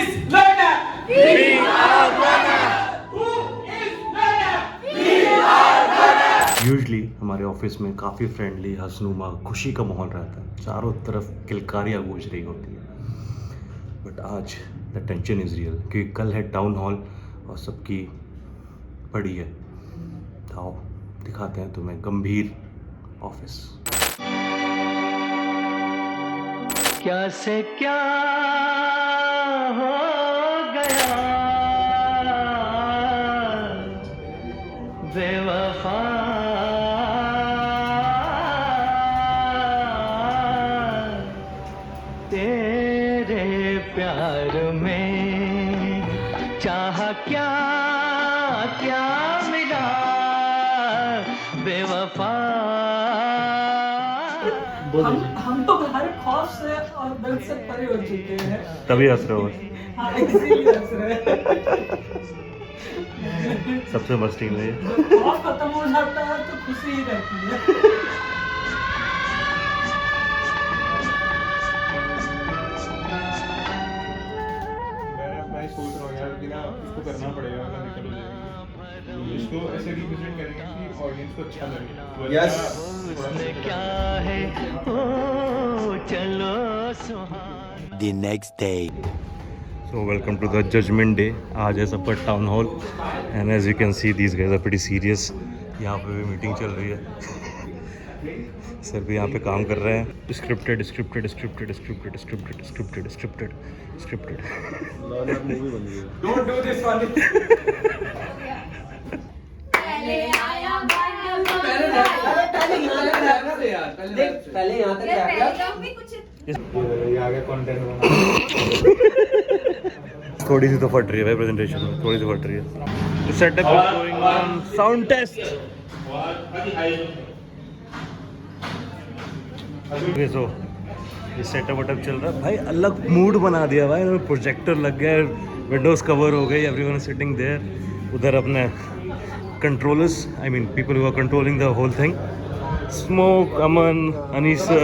is learner? We are learner. Who is learner? We are learner. Usually हमारे office में काफ़ी friendly हंसनुमा खुशी का माहौल रहता है, चारों तरफ किलकारियाँ गूंज रही होती है। बट आज द टेंशन इज़ रियल क्योंकि कल है टाउन हॉल और सबकी पड़ी है। आओ दिखाते हैं तुम्हें गंभीर ऑफिस। क्या से क्या हो गया बेवफा, तेरे प्यार में चाहा क्या क्या मिला बेवफा। हम तो हर खौफ से और दर्द से परे हो चुके हैं। तभी हंस रहे हो। हाँ, इसीलिए हंस रहे हैं। सबसे मस्ती में खौफ खत्म हो जाता है तो खुशी ही रहती है। मैं सोच रहा हूँ यार कि ना इसको करना पड़ेगा, वरना निकल हो जाएगी। इसको ऐसे रिप्रेजेंट करेंगे कि ऑडियंस को अच्छा लगे। यस क्या है ओ चलो सुहाना। The next day. So welcome to the judgment day. आज है सब पर town hall and as you can see these guys are pretty serious. यहाँ पे भी मीटिंग चल रही है। सर भी यहाँ पे काम कर रहे हैं। Scripted scripted scripted scripted scripted scripted scripted scripted. Don't do this one. पहले यहाँ तक थोड़ी सी तो फट रही है भाई प्रेजेंटेशन में, थोड़ी सी फट रही है। Setup is going on, sound test. Okay so ये सेटअप वटअप चल रहा है भाई, अलग मूड बना दिया भाई। प्रोजेक्टर लग गया, विंडोज कवर हो गई, एवरीवन सिटिंग देयर। उधर अपने controllers, I mean people who are controlling the whole thing, smoke, Aman, Anees sir,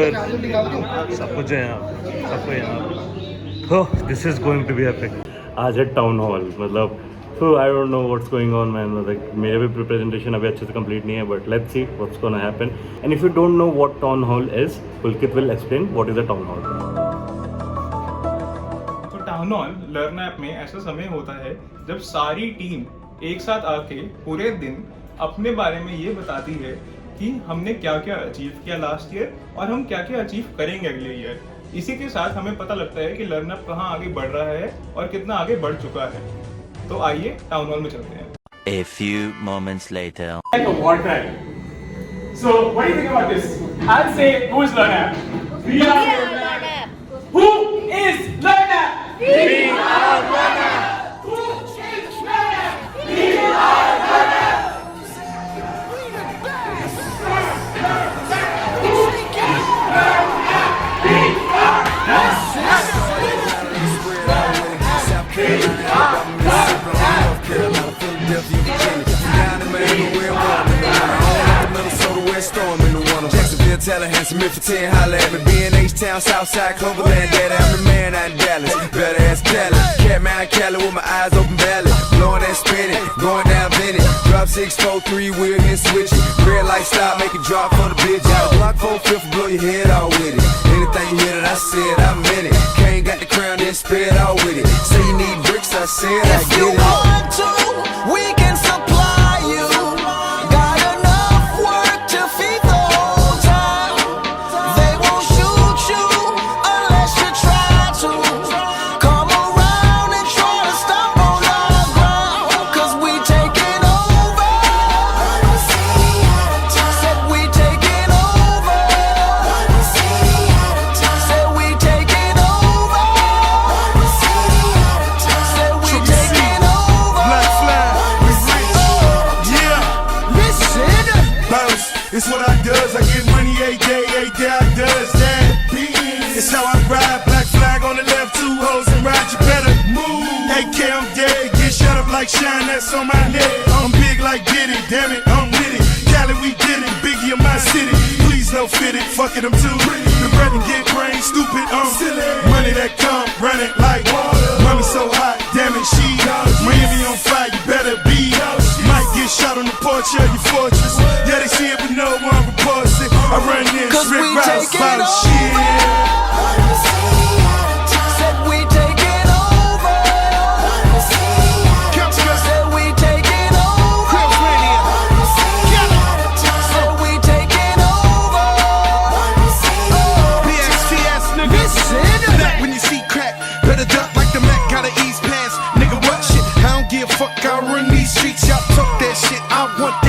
सब कुछ है यहाँ, सब कुछ यहाँ। This is going to be epic. आज है टाउन हॉल, मतलब I don't know what's going on man. मतलब मेरे भी प्रेजेंटेशन अभी अच्छे से कंप्लीट नहीं है, but let's see what's gonna happen. And if you don't know what town hall is, Pulkit will explain what is a town hall. तो town hall learn app में ऐसा समय होता है जब सारी टीम एक साथ आके पूरे दिन अपने बारे में ये बताती है कि हमने क्या क्या अचीव किया लास्ट ईयर और हम क्या क्या अचीव करेंगे अगले ईयर। इसी के साथ हमें पता लगता है कि लर्न ऐप कहाँ आगे बढ़ रहा है और कितना आगे बढ़ चुका है। तो आइए टाउन हॉल में चलते हैं। A few moments later. Like a war crime. So, what do you think about this? I'll say, who is learner? We are learner. Who is learner? We are learner. Who is learner? We are learner. Tallahassee, Smith for 10, holla at me. B&H Town, Southside, Cloverland, daddy, I'm the man out in Dallas. Better ask Cali, Catman Cali with my eyes open valley. Blowing and spinning, going down Bennett. Drop 6, 4, 3, wheel here switching. Red light stop, make it drop for the bitch. Out block 4, 5, blow your head out with it. Anything you hear that I said, I meant it. Kane got the crown, then spit out with it. Say you need bricks, I said I get it. If you want to, we can supply you. Got enough work to feed the whole town. They won't shoot you unless you try to. Come around and try to stop on our ground. Cause we taking over. Said we taking over. Said we taking over. Said we taking over. Black flag, we rich. Yeah, listen. Bounce, it's what I does. I get money every day I does that. It's how I ride. Black flag on the left, 2 hoes and ride. You better move. AK, I'm dead. Get shut up like shine. That's on my neck. I'm big like Diddy. Damn it, I'm with it. Cali, we did it. Biggie in my city. Please no fit it. Fuck it, I'm too. The bread and get brains. ain't stupid, silly. Money that come running like water. Mommy so hot, damn it, she Miami on fire, you better be. Might get shot on the porch of your fortress. Yeah, they see it, but no one reports it. I run this, Rick Rouse, by the shit. Said we taking over. Said we taking over. Said we taking over. PXTS, nigga. Back when you see crack, better duck like the Mac, gotta ease past. Nigga, what shit? I don't give a fuck, I run these streets, y'all talk that shit. I want